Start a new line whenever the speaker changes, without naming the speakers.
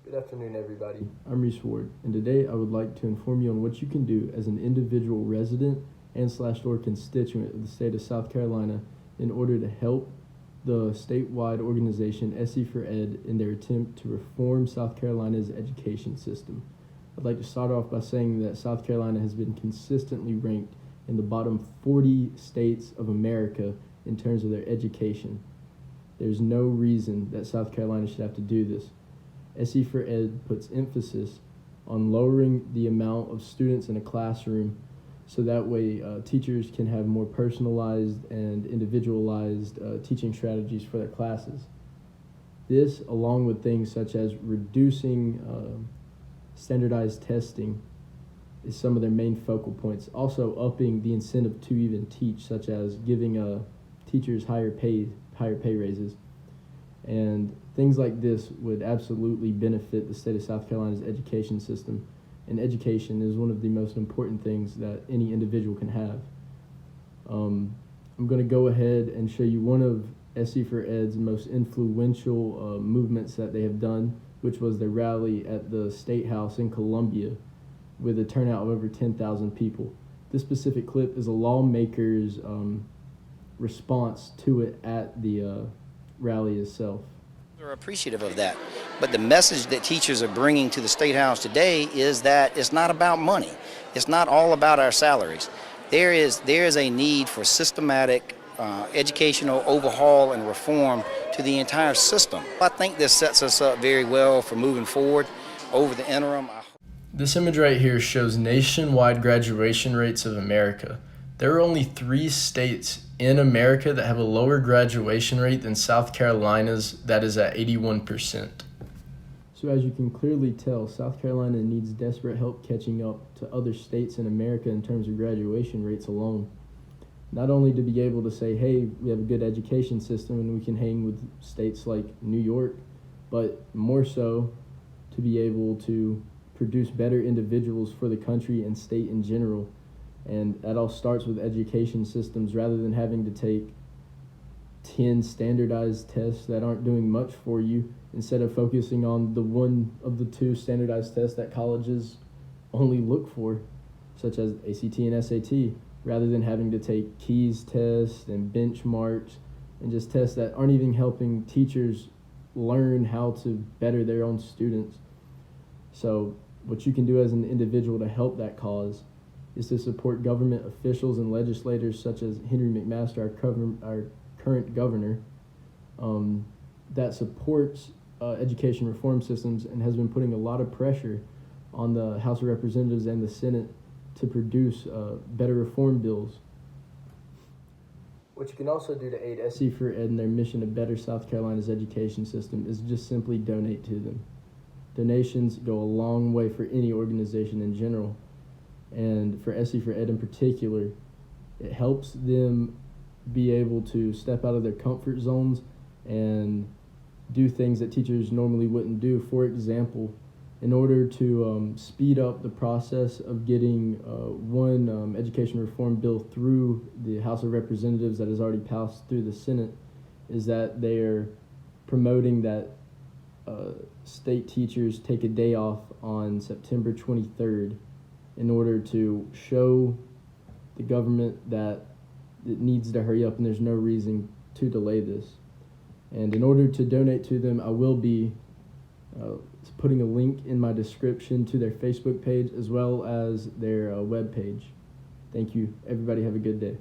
Good afternoon, everybody.
I'm Reese, and today I would like to inform you on what you can do as an individual resident and/or constituent of the state of South Carolina in order to help the statewide organization SE for Ed in their attempt to reform South Carolina's education system. I'd like to start off by saying that South Carolina has been consistently ranked in the bottom 40 states of America in terms of their education. There's no reason that South Carolina should have to do this. SE for Ed puts emphasis on lowering the amount of students in a classroom so that way teachers can have more personalized and individualized teaching strategies for their classes. This, along with things such as reducing standardized testing, is some of their main focal points. Also upping the incentive to even teach, such as giving teachers higher pay raises. And things like this would absolutely benefit the state of South Carolina's education system. And education is one of the most important things that any individual can have. I'm going to go ahead and show you one of SE for Ed's most influential movements that they have done, which was their rally at the State House in Columbia with a turnout of over 10,000 people. This specific clip is a lawmaker's response to it at the rally itself.
We're appreciative of that, but the message that teachers are bringing to the State House today is that it's not about money. It's not all about our salaries. There is a need for systematic educational overhaul and reform to the entire system. I think this sets us up very well for moving forward over the interim.
This image right here shows nationwide graduation rates of America. There are only 3 states in America that have a lower graduation rate than South Carolina's, that is at 81%. So as you can clearly tell, South Carolina needs desperate help catching up to other states in America in terms of graduation rates alone. Not only to be able to say, hey, we have a good education system and we can hang with states like New York, but more so to be able to produce better individuals for the country and state in general. And that all starts with education systems. Rather than having to take 10 standardized tests that aren't doing much for you, instead of focusing on the one of the 2 standardized tests that colleges only look for, such as ACT and SAT, rather than having to take keys tests and benchmarks and just tests that aren't even helping teachers learn how to better their own students. So what you can do as an individual to help that cause is to support government officials and legislators such as Henry McMaster, our current governor, that supports education reform systems and has been putting a lot of pressure on the House of Representatives and the Senate to produce better reform bills. What you can also do to aid SE for Ed in their mission to better South Carolina's education system is just simply donate to them. Donations go a long way for any organization in general. And for SE for Ed in particular, it helps them be able to step out of their comfort zones and do things that teachers normally wouldn't do. For example, in order to speed up the process of getting one education reform bill through the House of Representatives that has already passed through the Senate, is that they're promoting that state teachers take a day off on September 23rd in order to show the government that it needs to hurry up and there's no reason to delay this. And in order to donate to them, I will be putting a link in my description to their Facebook page as well as their web page. Thank you. Everybody have a good day.